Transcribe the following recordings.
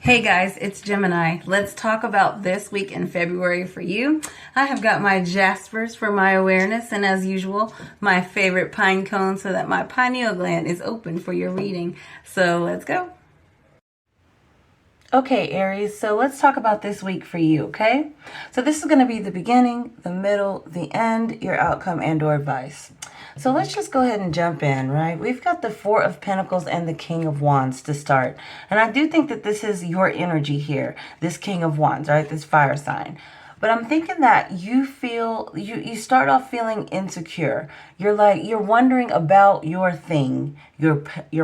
Hey guys, it's Gemini. Let's talk about this week in February for you. I have got my Jaspers for my awareness, and as usual, my favorite pine cone so that my pineal gland is open for your reading. So let's go. Okay, Aries, so let's talk about this week for you, okay? So this is going to be the beginning, the middle, the end, your outcome, and or advice. So let's just go ahead and jump in, right? We've got the Four of Pentacles and the King of Wands to start. And I do think that this is your energy here, this King of Wands, right? This fire sign. But I'm thinking that you feel, you start off feeling insecure. You're wondering about your thing, your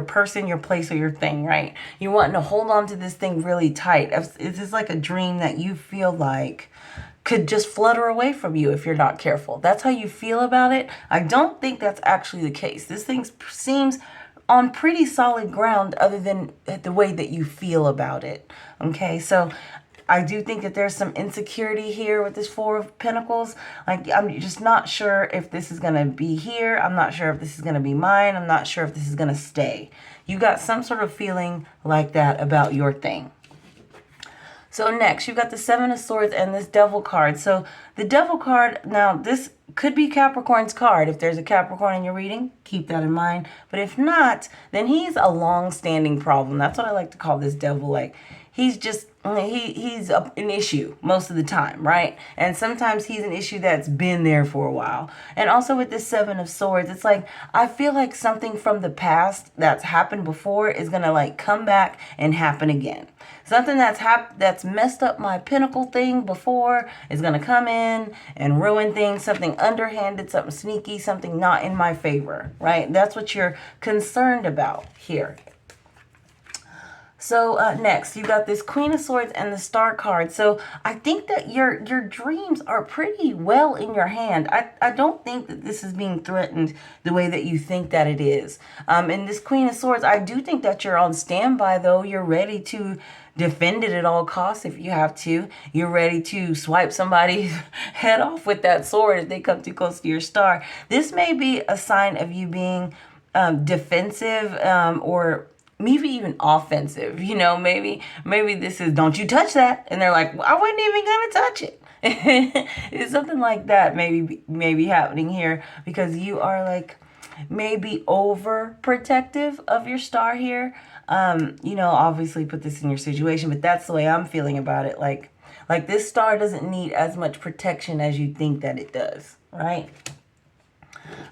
person, your place, or your thing, right? You're wanting to hold on to this thing really tight. It's like a dream that you feel like could just flutter away from you if you're not careful. That's how you feel about it. I don't think that's actually the case. This thing seems on pretty solid ground other than the way that you feel about it. Okay, so I do think that there's some insecurity here with this Four of Pentacles. Like, I'm just not sure if this is going to be here. I'm not sure if this is going to be mine. I'm not sure if this is going to stay. You got some sort of feeling like that about your thing. So next, you've got the Seven of Swords and this Devil card. So the Devil card, now this could be Capricorn's card. If there's a Capricorn in your reading, keep that in mind. But if not, then he's a long-standing problem. That's what I like to call this Devil. Like, he's just, he's an issue most of the time, right? And sometimes he's an issue that's been there for a while. And also with this Seven of Swords, it's like, I feel like something from the past that's happened before is going to like come back and happen again. Something that's messed up my pinnacle thing before is going to come in and ruin things. Something underhanded, something sneaky, something not in my favor, right? That's what you're concerned about here. So next, you got this Queen of Swords and the Star card. So I think that your dreams are pretty well in your hand. I don't think that this is being threatened the way that you think that it is. And this Queen of Swords, I do think that you're on standby, though. You're ready to defend it at all costs if you have to. You're ready to swipe somebody's head off with that sword if they come too close to your star. This may be a sign of you being defensive or maybe even offensive. You know, maybe this is don't you touch that, and they're like, well, I wasn't even gonna touch it. It's something like that maybe happening here, because you are like maybe overprotective of your star here. You know, obviously put this in your situation, but that's the way I'm feeling about it. Like this star doesn't need as much protection as you think that it does, right?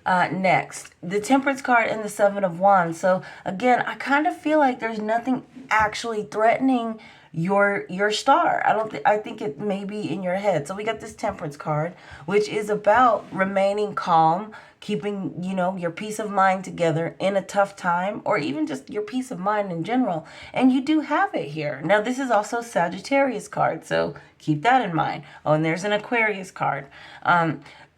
Next, the Temperance card and the Seven of Wands. So again, I kind of feel like there's nothing actually threatening your star. I think it may be in your head. So we got this Temperance card, which is about remaining calm, keeping, you know, your peace of mind together in a tough time, or even just your peace of mind in general. And you do have it here. Now, this is also Sagittarius card, so keep that in mind. Oh, and there's an Aquarius card.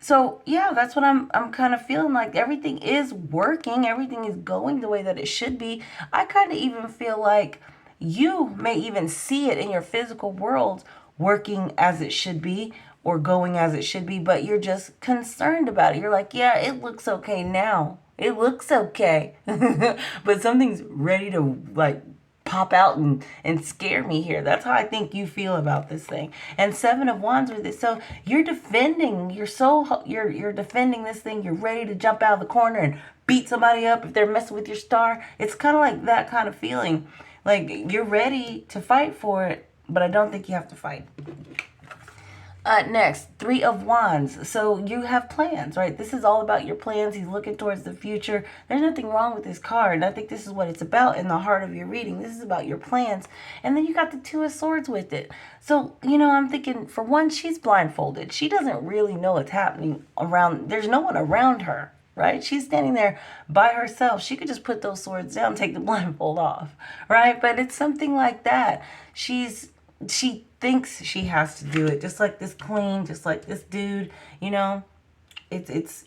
So yeah, that's what I'm kind of feeling like. Everything is working. Everything is going the way that it should be. I kind of even feel like you may even see it in your physical world working as it should be or going as it should be, but you're just concerned about it. You're like, yeah, it looks okay now. It looks okay. But something's ready to like pop out and scare me here. That's how I think you feel about this thing. And Seven of Wands with it. So you're defending, you're defending this thing. You're ready to jump out of the corner and beat somebody up if they're messing with your star. It's kind of like that kind of feeling. Like you're ready to fight for it, but I don't think you have to fight. Next, Three of Wands. So you have plans, right? This is all about your plans. He's looking towards the future. There's nothing wrong with this card. And I think this is what it's about in the heart of your reading. This is about your plans. And then you got the Two of Swords with it. So, you know, I'm thinking, for one, she's blindfolded. She doesn't really know what's happening around. There's no one around her, right? She's standing there by herself. She could just put those swords down, take the blindfold off, right? But it's something like that. She thinks she has to do it, just like this queen, just like this dude, you know. It's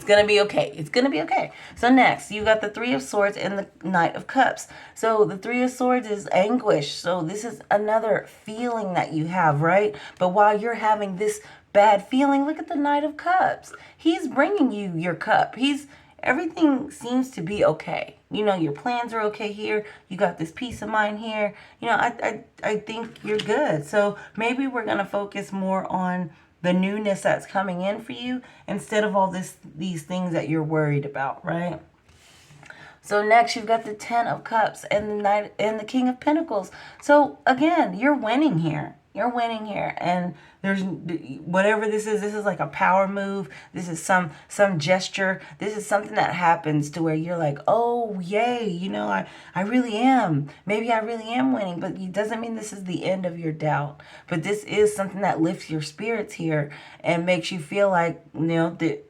gonna be okay. It's gonna be okay. So next, you got the Three of Swords and the Knight of Cups. So the Three of Swords is anguish. So this is another feeling that you have, right? But while you're having this bad feeling, look at the Knight of Cups. He's bringing you your cup. He's everything seems to be okay. You know, your plans are okay here. You got this peace of mind here. You know, I think you're good. So maybe we're going to focus more on the newness that's coming in for you instead of all these things that you're worried about, right? So next you've got the 10 of Cups and the Knight and the King of Pentacles. So again, you're winning here. You're winning here. And there's whatever this is like a power move. This is some gesture. This is something that happens to where you're like, oh, yay, you know, I really am. Maybe I really am winning, but it doesn't mean this is the end of your doubt. But this is something that lifts your spirits here and makes you feel like, you know, that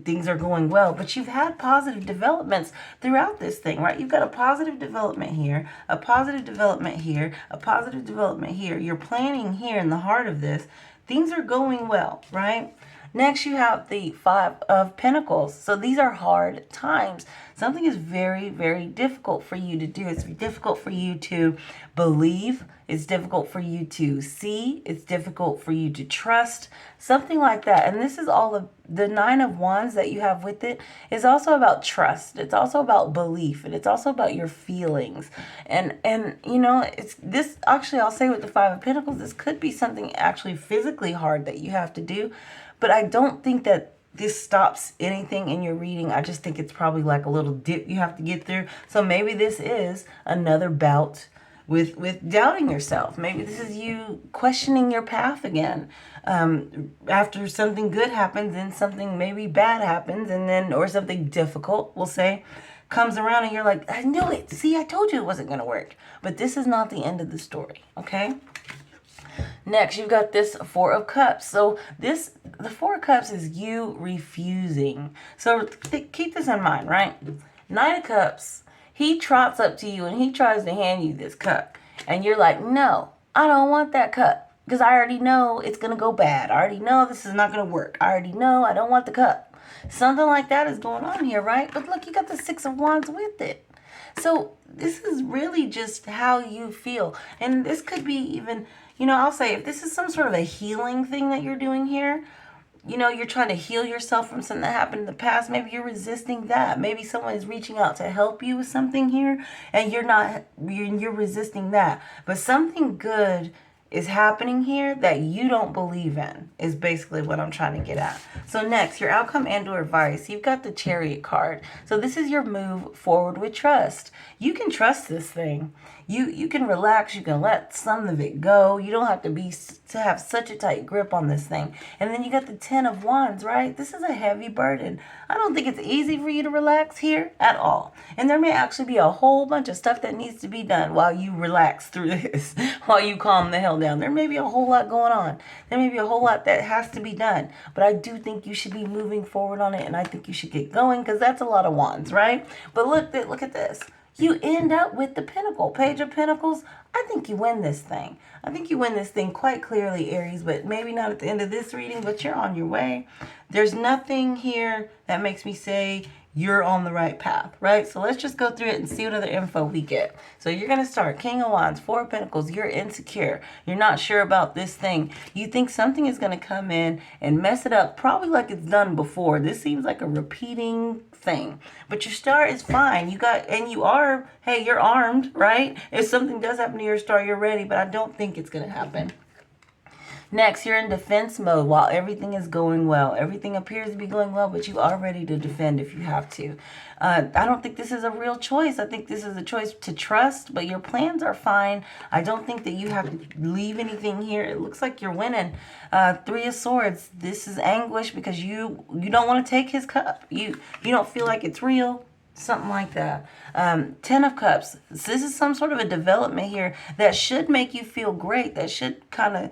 things are going well, but you've had positive developments throughout this thing, right? You've got a positive development here, a positive development here, a positive development here. You're planning here in the heart of this. Things are going well, right? Next, you have the 5 of Pentacles. So these are hard times. Something is very, very difficult for you to do. It's difficult for you to believe. It's difficult for you to see. It's difficult for you to trust. Something like that. And this is all of the 9 of Wands that you have with it is also about trust. It's also about belief. And it's also about your feelings. And you know, it's this actually, I'll say with the 5 of Pentacles, this could be something actually physically hard that you have to do. But I don't think that this stops anything in your reading. I just think it's probably like a little dip you have to get through. So maybe this is another bout with doubting yourself. Maybe this is you questioning your path again. After something good happens, then something maybe bad happens, and then, or something difficult, we'll say, comes around and you're like, I knew it. See, I told you it wasn't going to work. But this is not the end of the story, okay? Next, you've got this 4 of Cups. So the 4 of Cups is you refusing. So keep this in mind, right? 9 of Cups, he trots up to you and he tries to hand you this cup. And you're like, no, I don't want that cup. Because I already know it's going to go bad. I already know this is not going to work. I already know I don't want the cup. Something like that is going on here, right? But look, you got the 6 of Wands with it. So this is really just how you feel. And this could be even, you know, I'll say if this is some sort of a healing thing that you're doing here, you know, you're trying to heal yourself from something that happened in the past. Maybe you're resisting that. Maybe someone is reaching out to help you with something here and you're resisting that. But something good is happening here that you don't believe in is basically what I'm trying to get at. So next, your outcome and or advice. You've got the Chariot card. So this is your move forward with trust. You can trust this thing. You can relax. You can let some of it go. You don't have to have such a tight grip on this thing. And then you got the 10 of Wands, right? This is a heavy burden. I don't think it's easy for you to relax here at all. And there may actually be a whole bunch of stuff that needs to be done while you relax through this, while you calm the hell down. There may be a whole lot going on. There may be a whole lot that has to be done. But I do think you should be moving forward on it, and I think you should get going because that's a lot of wands, right? But look at this. You end up with the Pentacle, Page of Pentacles. I think you win this thing. I think you win this thing quite clearly, Aries, but maybe not at the end of this reading, but you're on your way. There's nothing here that makes me say you're on the right path, right? So let's just go through it and see what other info we get. So you're going to start King of Wands, 4 of Pentacles. You're insecure. You're not sure about this thing. You think something is going to come in and mess it up, probably like it's done before. This seems like a repeating thing. But your star is fine. You're armed, right? If something does happen to your star, you're ready, but I don't think it's going to happen. Next, you're in defense mode while everything is going well. Everything appears to be going well, but you are ready to defend if you have to. I don't think this is a real choice. I think this is a choice to trust, but your plans are fine. I don't think that you have to leave anything here. It looks like you're winning. 3 of Swords. This is anguish because you don't want to take his cup. You don't feel like it's real. Something like that. 10 of Cups. So this is some sort of a development here that should make you feel great. That should kind of,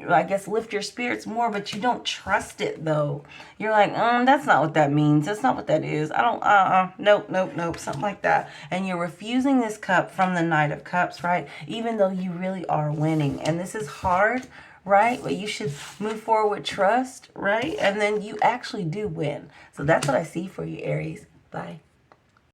I guess, lift your spirits more, but you don't trust it though. You're like, that's not what that means. That's not what that is. I don't, nope, something like that. And you're refusing this cup from the Knight of Cups, right? Even though you really are winning. And this is hard, right? But you should move forward with trust, right? And then you actually do win. So that's what I see for you, Aries. Bye.